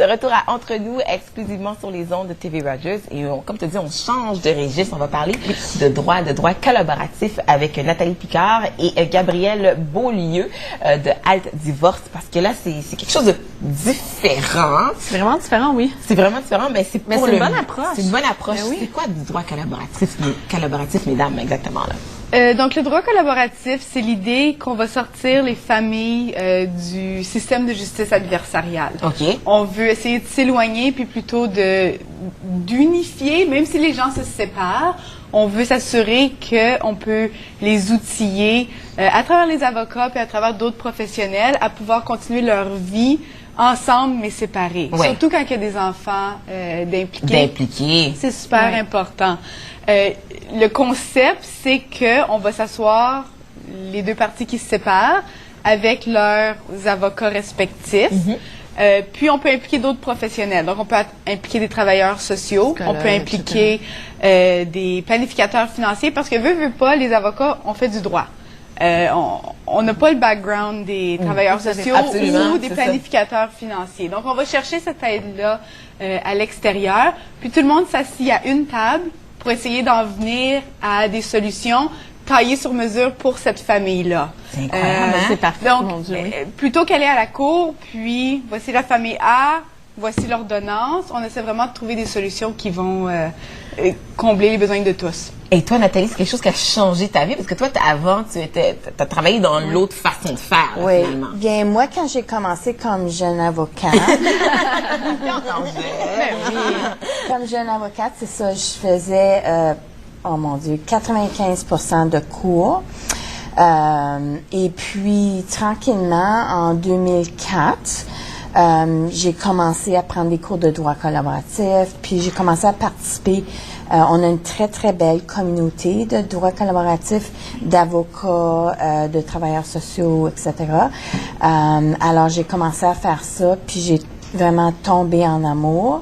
retour à Entre nous, exclusivement sur les ondes de TV Rogers. Et comme tu dis, on change de registre. On va parler de droit collaboratif avec Nathalie Picard et Gabrielle Beaulieu de Alt Divorce. Parce que là, c'est quelque chose de différent. C'est vraiment différent, oui. C'est vraiment différent, mais c'est pour une bonne approche. C'est une bonne approche. Oui. C'est quoi du droit collaboratif, mesdames, exactement, là? Donc, le droit collaboratif, c'est l'idée qu'on va sortir les familles du système de justice adversariale. OK. On veut essayer de s'éloigner, puis plutôt d'unifier, même si les gens se séparent, on veut s'assurer qu'on peut les outiller à travers les avocats puis à travers d'autres professionnels à pouvoir continuer leur vie ensemble, mais séparés. Ouais. Surtout quand il y a des enfants d'impliquer. C'est super important. Le concept, c'est qu'on va s'asseoir, les deux parties qui se séparent, avec leurs avocats respectifs. Puis, on peut impliquer d'autres professionnels. Donc, on peut impliquer des travailleurs sociaux, on peut impliquer des planificateurs financiers, parce que, veut pas, les avocats, on fait du droit. On n'a pas le background des travailleurs sociaux ou des planificateurs financiers. Donc, on va chercher cette aide-là à l'extérieur. Puis, tout le monde s'assied à une table pour essayer d'en venir à des solutions taillées sur mesure pour cette famille-là. C'est incroyable, c'est parfait. Donc, mon Dieu, oui. plutôt qu'aller à la cour, puis voici la famille A, voici l'ordonnance, on essaie vraiment de trouver des solutions qui vont combler les besoins de tous. Et toi, Nathalie, c'est quelque chose qui a changé ta vie? Parce que toi, avant, tu as travaillé dans l'autre façon de faire, là, Oui. finalement. Bien, moi, quand j'ai commencé comme jeune avocate, comme jeune avocate, c'est ça, je faisais, oh mon Dieu, 95% de cours. Et puis, tranquillement, en 2004, j'ai commencé à prendre des cours de droit collaboratif, puis j'ai commencé à participer. On a une très, très belle communauté de droit collaboratif, d'avocats, de travailleurs sociaux, etc. Alors, j'ai commencé à faire ça, puis j'ai vraiment tombé en amour.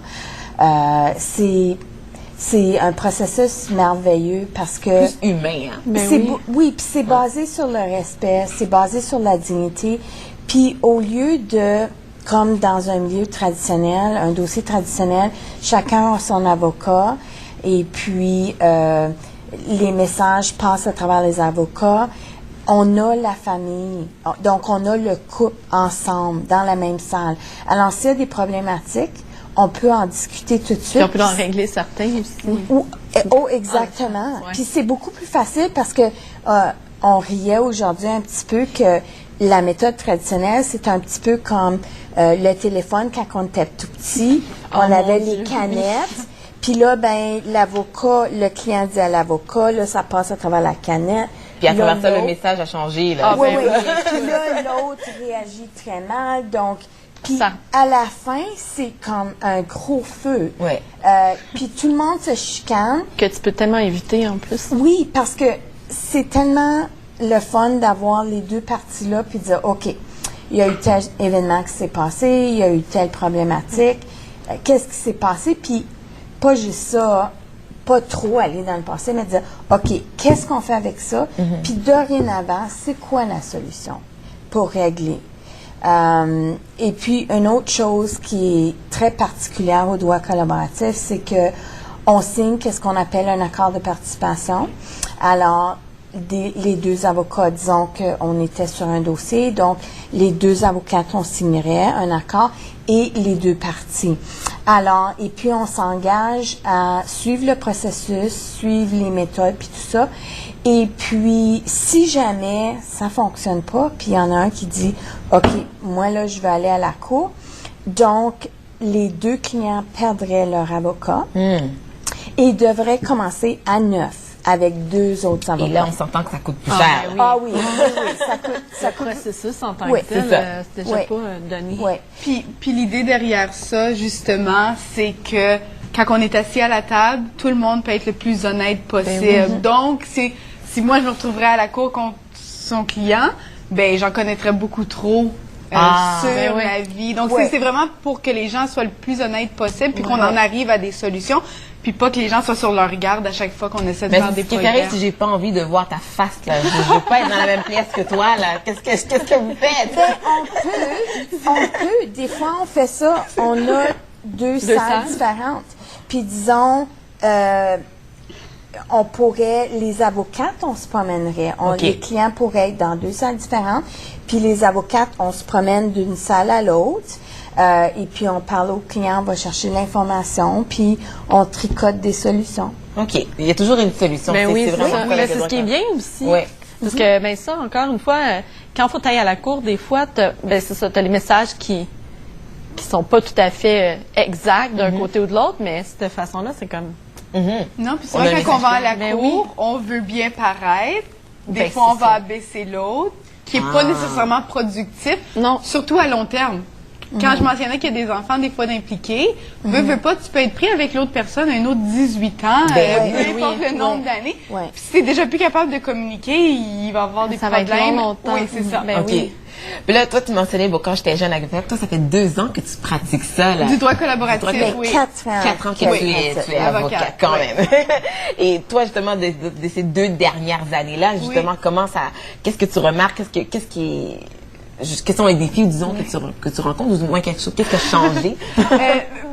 C'est un processus merveilleux parce que... Plus humain, hein? Oui, puis c'est basé sur le respect, c'est basé sur la dignité. Puis au lieu de, comme dans un milieu traditionnel, un dossier traditionnel, chacun a son avocat et puis les messages passent à travers les avocats. On a la famille, donc on a le couple ensemble dans la même salle. Alors s'il y a des problématiques, on peut en discuter tout de suite. Puis on peut en régler certains aussi. Exactement. Puis c'est beaucoup plus facile parce que on riait aujourd'hui un petit peu que la méthode traditionnelle, c'est un petit peu comme le téléphone quand on était tout petit. On avait les canettes. Puis là, ben l'avocat, le client dit à l'avocat, là, ça passe à travers la canette. Puis à travers ça, le message a changé, là. Oui. Puis là, l'autre réagit très mal. Donc, puis à la fin, c'est comme un gros feu. Ouais. Puis tout le monde se chicane. Que tu peux tellement éviter en plus. Oui, parce que c'est tellement le fun d'avoir les deux parties là, puis de dire, OK, il y a eu tel événement qui s'est passé, il y a eu telle problématique, qu'est-ce qui s'est passé, puis pas juste ça, pas trop aller dans le passé, mais dire, OK, qu'est-ce qu'on fait avec ça, puis dorénavant, c'est quoi la solution pour régler? Et puis, une autre chose qui est très particulière au droit collaboratif, c'est que on signe qu'est-ce qu'on appelle un accord de participation. Alors, les deux avocats, disons qu'on était sur un dossier, donc les deux avocats, on signerait un accord et les deux parties. Alors, et puis on s'engage à suivre le processus, suivre les méthodes, puis tout ça. Et puis, si jamais ça fonctionne pas, puis il y en a un qui dit, OK, moi là, je vais aller à la cour, donc les deux clients perdraient leur avocat et devraient commencer à neuf avec deux autres avocats. Et là, on s'entend que ça coûte plus cher. Oui, ça coûte. Le processus en tant Oui, que tel, c'est déjà pas donné. Oui. Puis l'idée derrière ça, justement, c'est que quand on est assis à la table, tout le monde peut être le plus honnête possible. Donc, si moi je me retrouverais à la cour contre son client, ben j'en connaîtrais beaucoup trop sur la vie. Donc, c'est vraiment pour que les gens soient le plus honnêtes possible, puis qu'on en arrive à des solutions, puis pas que les gens soient sur leur garde à chaque fois qu'on essaie de faire des projets. Ce qui est si j'ai pas envie de voir ta face, là. Je veux pas être dans la même pièce que toi, là. Qu'est-ce que vous faites? On peut. Des fois, on fait ça. On a deux salles différentes. Puis disons, on pourrait, les avocates, on se promènerait. Les clients pourraient être dans deux salles différentes. Puis les avocates, on se promène d'une salle à l'autre. Et puis on parle aux clients, on va chercher l'information, puis on tricote des solutions. OK. Il y a toujours une solution. Ben oui, c'est vraiment ça. C'est ce qui est bien aussi. Oui. Parce que, ben ça, encore une fois, quand il faut aller à la cour, des fois, c'est ça, t'as les messages qui sont pas tout à fait exacts d'un côté ou de l'autre, mais de cette façon-là, c'est comme... Non, puis souvent, quand on va à la cour, on veut bien paraître. Des fois, on va abaisser l'autre, qui n'est pas nécessairement productif, surtout à long terme. Quand je mentionnais qu'il y a des enfants, des fois, d'impliqués, veux pas, tu peux être pris avec l'autre personne un autre 18 ans, peu importe le nombre d'années. Puis si tu es déjà plus capable de communiquer, il va avoir des problèmes. Ça va être longtemps. Oui, c'est ça. OK. Puis là, toi, tu mentionnais, quand j'étais jeune avocate, toi, ça fait 2 ans que tu pratiques ça, là. Du droit collaboratif, oui. 4 ans que tu es avocate, quand même. Et toi, justement, de ces 2 dernières années-là, justement, qu'est-ce que tu remarques, quels sont les défis, disons, que tu rencontres, ou du moins qu'est-ce qui a changé?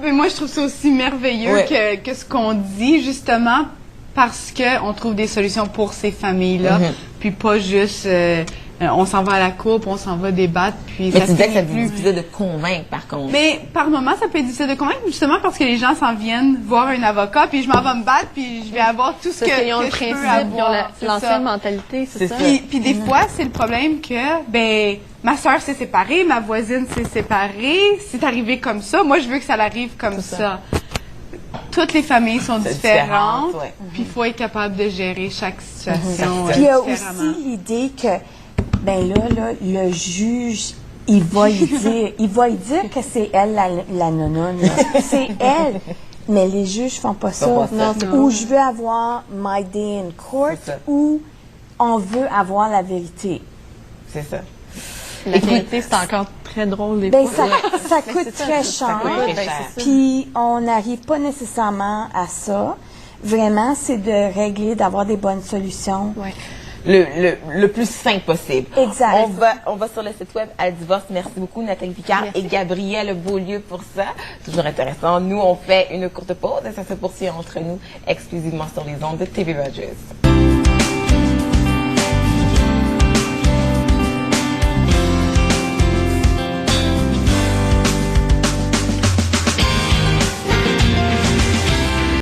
Mais moi, je trouve ça aussi merveilleux que ce qu'on dit, justement, parce qu'on trouve des solutions pour ces familles-là, puis pas juste on s'en va à la cour, puis on s'en va débattre, puis mais tu disais que ça devient difficile de convaincre, par contre. Mais par moment, ça peut être difficile de convaincre, justement parce que les gens s'en viennent voir un avocat, puis je m'en vais me battre, puis je vais avoir tout ce que ils ont le principe, ils ont l'ancienne mentalité, c'est ça. Puis des fois, c'est le problème que, ma soeur s'est séparée, ma voisine s'est séparée, c'est arrivé comme ça, moi je veux que ça arrive comme ça. Toutes les familles sont différentes, puis il faut être capable de gérer chaque situation. Puis il y a aussi l'idée que le juge, il va y dire que c'est elle la nonone. C'est elle. Mais les juges font pas ça. Ou je veux avoir my day in court, ou on veut avoir la vérité. C'est ça. La vérité, c'est encore très drôle des fois. Ça coûte très cher. Puis on n'arrive pas nécessairement à ça. Vraiment, c'est de régler, d'avoir des bonnes solutions. Ouais. Le plus simple possible. Exact. On va sur le site web Aldivorce. Merci beaucoup Nathalie Picard et Gabrielle Beaulieu pour ça. Toujours intéressant. Nous, on fait une courte pause et ça se poursuit entre nous exclusivement sur les ondes de TV Rogers.